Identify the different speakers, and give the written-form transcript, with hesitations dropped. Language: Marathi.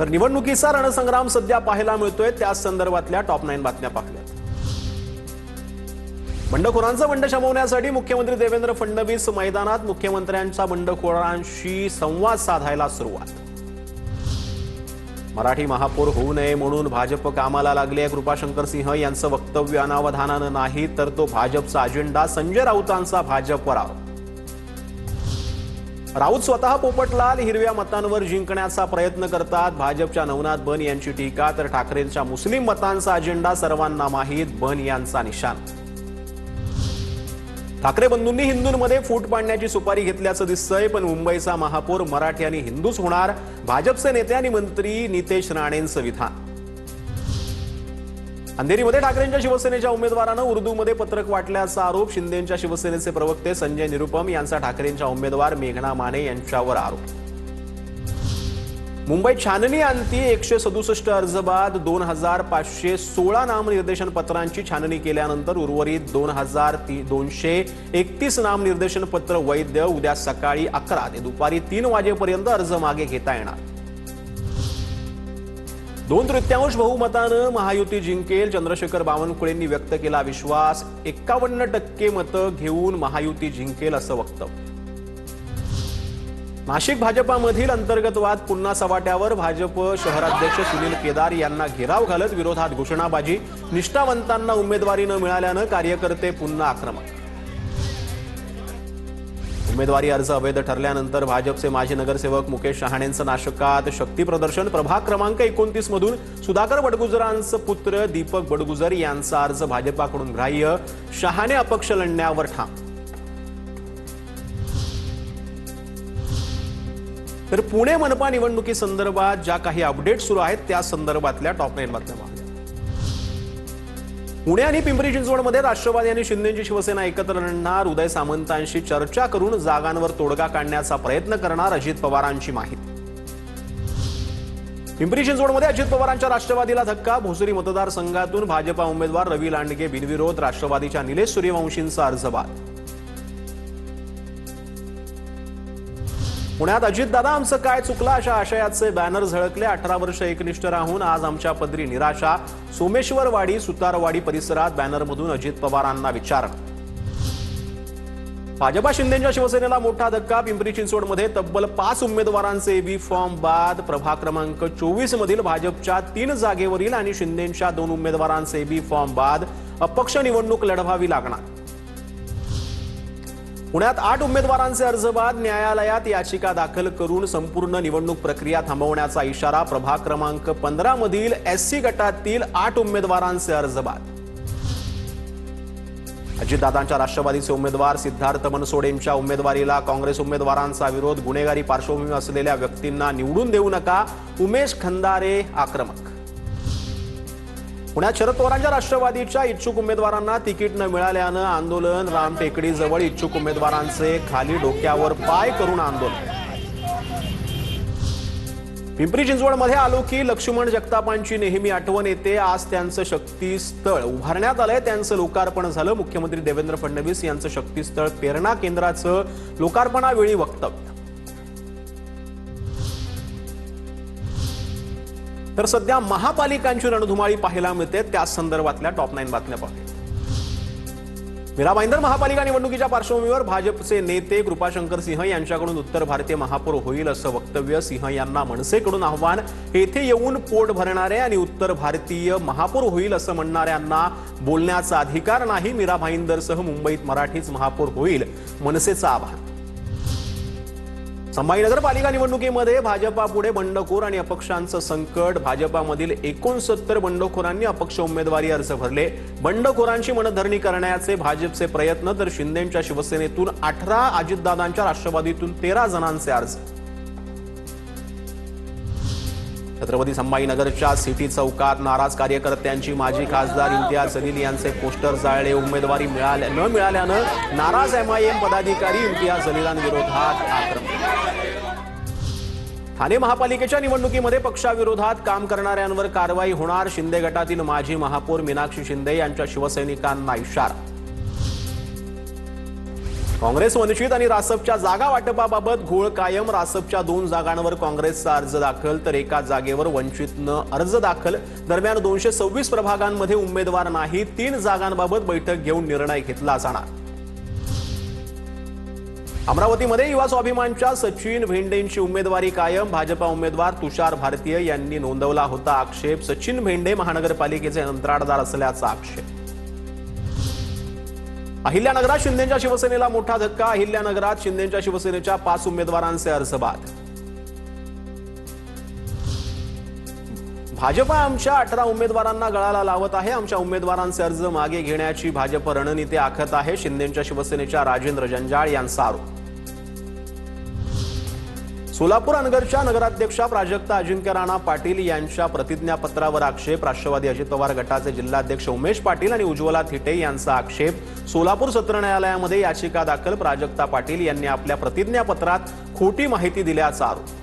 Speaker 1: तर निवडणुकीचा रणसंग्राम सध्या पाहायला मिळतोय, त्या संदर्भातल्या टॉप 9 बातम्या पाहूयात। बंडखोरांचं बंड शमवण्यासाठी मुख्यमंत्री देवेंद्र फडणवीस मैदानात, मुख्यमंत्र्यांचा बंडखोरांशी संवाद साधायला सुरुवात। मराठी महापौर होऊ नये म्हणून भाजप कामाला लागले। कृपाशंकर सिंह यांचं वक्तव्य अनावधानानं नाही तर तो भाजपचा अजेंडा। संजय राऊतांचा भाजपवर आरोप। राऊत स्वतः पोपटलाल हिरव्या मतांवर जिंकण्याचा प्रयत्न करतात, भाजपच्या नवनाथ बन यांची टीका। तर ठाकरेंच्या मुस्लिम मतांचा अजेंडा सर्वांना माहीत, बन यांचा निशाणा। ठाकरे बंधूंनी हिंदूंमध्ये फूट पाडण्याची सुपारी घेतल्याचं दिसतंय, पण मुंबईचा महापौर मराठी आणि हिंदूच होणार, भाजपचे नेते आणि मंत्री नितेश राणेंचं विधान। अंधेरीमध्ये ठाकरेंच्या शिवसेनेच्या उमेदवारानं उर्दूमध्ये पत्रक वाटल्याचा आरोप। शिंदेंच्या शिवसेनेचे प्रवक्ते संजय निरुपम यांचा ठाकरेंच्या उमेदवार मेघना माने यांच्यावर आरोप। मुंबईत छाननी अंती 167 अर्ज बाद, 2516 नामनिर्देशन पत्रांची छाननी केल्यानंतर उर्वरित 2231 नामनिर्देशन पत्र वैध। उद्या सकाळी 11 ते दुपारी 3 वाजेपर्यंत अर्ज मागे घेता येणार। 2/3 बहुमतानं महायुती जिंकेल, चंद्रशेखर बावनकुळेंनी व्यक्त केला विश्वास। 51% मतं घेऊन महायुती जिंकेल असं वक्तव्य। नाशिक भाजपामधील अंतर्गत वाद पुन्हा सवाट्यावर। भाजप शहराध्यक्ष सुनील केदार यांना घेराव घालत विरोधात घोषणाबाजी। निष्ठावंतांना उमेदवारी न मिळाल्यानं कार्यकर्ते पुन्हा आक्रमक। उमेदवारी अर्ज अवैध ठरल्यानंतर भाजपचे माजी नगरसेवक मुकेश शहाणेंचं नाशकात। शक्ती प्रदर्शन। प्रभाग क्रमांक 29 मधून सुधाकर बडगुजरांचं पुत्र दीपक बडगुजर यांचा अर्ज भाजपाकडून ग्राह्य। शहाणे अपक्ष लढण्यावर ठाम। तर पुणे मनपा निवडणुकी संदर्भात ज्या काही अपडेट सुरू आहेत त्या संदर्भातल्या टॉप 9 बातम्या पाहूया। पुणे आणि पिंपरी चिंचवडमध्ये राष्ट्रवादी आणि शिंदेची शिवसेना एकत्र लढणार। उदय सामंतांशी चर्चा करून जागांवर तोडगा काढण्याचा प्रयत्न करणार, अजित पवारांची माहिती। पिंपरी चिंचवडमध्ये अजित पवारांच्या राष्ट्रवादीला धक्का। भोसरी मतदारसंघातून भाजपा उमेदवार रवी लांडगे बिनविरोध, राष्ट्रवादीच्या निलेश सूर्यवंशींचा अर्ज बाद। पुण्यात अजितदादा आमचं काय चुकलं अशा आशयाचे बॅनर झळकले। 18 वर्ष एकनिष्ठ राहून आज आमच्या पदरी निराशा। सोमेश्वरवाडी सुतारवाडी परिसरात बॅनरमधून अजित पवारांना विचारणा। भाजपा शिंदेच्या शिवसेनेला मोठा धक्का। पिंपरी चिंचवडमध्ये तब्बल 5 उमेदवारांचे एबी फॉर्म बाद। प्रभाग क्रमांक 24 मधील भाजपच्या 3 जागेवरील आणि शिंदेच्या 2 उमेदवारांचे एबी फॉर्म बाद। अपक्ष निवडणूक लढवावी लागणार। पुण्यात 8 उमेदवारांचे अर्ज बाद। न्यायालयात याचिका दाखल करून संपूर्ण निवडणूक प्रक्रिया थांबवण्याचा इशारा। प्रभाग क्रमांक 15 मधील एससी गटातील 8 उमेदवारांचे अर्ज बाद। अजितदादांच्या राष्ट्रवादीचे उमेदवार सिद्धार्थ बनसोडेंच्या उमेदवारीला काँग्रेस उमेदवारांचा विरोध। गुन्हेगारी पार्श्वभूमी असलेल्या व्यक्तींना निवडून देऊ नका, उमेश खंदारे आक्रमक। पुण्यात शरद पवारांच्या राष्ट्रवादीच्या इच्छुक उमेदवारांना तिकीट न मिळाल्यानं आंदोलन। रामटेकडीजवळ इच्छुक उमेदवारांचे खाली डोक्यावर पाय करून आंदोलन। पिंपरी चिंचवडमध्ये आलो की लक्ष्मण जगतापांची नेहमी आठवण येते। आज त्यांचं शक्तीस्थळ उभारण्यात आलंय, त्यांचं लोकार्पण झालं। मुख्यमंत्री देवेंद्र फडणवीस यांचं शक्तीस्थळ प्रेरणा केंद्राचं लोकार्पणावेळी वक्तव्य। तर सध्या महापालिकांची रणधुमाळी पाहायला मिळते, त्या संदर्भातल्या टॉप 9 बातम्या पाहूया। मीरा भाईंदर महापालिका निवडणुकीच्या पार्श्वभूमीवर भाजपचे नेते कृपाशंकर सिंह यांच्याकडून उत्तर भारतीय महापौर होईल असं वक्तव्य। सिंह यांना मनसेकडून आव्हान। येथे येऊन पोट भरणारे आणि उत्तर भारतीय महापौर होईल असं म्हणणाऱ्यांना बोलण्याचा अधिकार नाही। मीरा भाईंदरसह मुंबईत मराठीच महापौर होईल, मनसेचं आवाहन। संभाजीनगर पालिका निवडणुकीमध्ये भाजपापुढे बंडखोर आणि अपक्षांचं संकट। भाजपामधील 69 बंडखोरांनी अपक्ष उमेदवारी अर्ज भरले। बंडखोरांची मनधरणी करण्याचे भाजपचे प्रयत्न। तर शिंदेच्या शिवसेनेतून 18, अजितदादांच्या राष्ट्रवादीतून 13 जणांचे अर्ज। छत्रपती संभाजीनगरच्या सिटी चौकात नाराज कार्यकर्त्यांची माजी खासदार इम्तियाज जलील यांचे पोस्टर जाळले। उमेदवारी न मिळाल्यानं नाराज एमआयएम पदाधिकारी। इम्तियाज जलीलांविरोधात आक्रमक। ठाणे महापालिकेच्या निवडणुकीमध्ये पक्षाविरोधात काम करणाऱ्यांवर कारवाई होणार। शिंदे गटातील माजी महापौर मीनाक्षी शिंदे यांच्या शिवसैनिकांना इशारा। काँग्रेस वंचित आणि रासपच्या जागा वाटपाबाबत घोळ कायम. रासपच्या 2 जागांवर काँग्रेसचा अर्ज दाखल तर एका जागेवर वंचितनं अर्ज दाखल. दरम्यान 226 प्रभागांमध्ये उमेदवार नाही. 3 जागांबाबत बैठक घेऊन निर्णय घेतला जाणार. अमरावतीमध्ये युवा स्वाभिमानच्या सचिन भेंडेंची उमेदवारी कायम. भाजपा उमेदवार तुषार भारतीय यांनी नोंदवला होता आक्षेप. सचिन भेंडे महानगरपालिकेचे कंत्राटदार असल्याचा आक्षेप. अहिल्यानगरात शिंदेंच्या शिवसेनेला मोठा धक्का. अहिल्यानगरात शिंदेंच्या शिवसेनेच्या 5 उमेदवारांचे अर्ज बाद. भाजपा आमच्या 18 उमेदवारांना गळाला लावत आहे. आमच्या उमेदवारांचे अर्ज मागे घेण्याची भाजप रणनीती आखत आहे. शिंदेंच्या शिवसेनेच्या राजेंद्र जंजाळ यांचा आरोप. सोलापूर अनगरच्या नगराध्यक्षा प्राजक्ता अजिंक्य राणा पाटील यांच्या प्रतिज्ञापत्रावर आक्षेप. राष्ट्रवादी अजित पवार गटाचे जिल्हाध्यक्ष उमेश पाटील आणि उज्ज्वला थिटे यांचा आक्षेप. सोलापूर सत्र न्यायालयामध्ये याचिका दाखल. प्राजक्ता पाटील यांनी आपल्या प्रतिज्ञापत्रात खोटी माहिती दिल्याचा आरोप.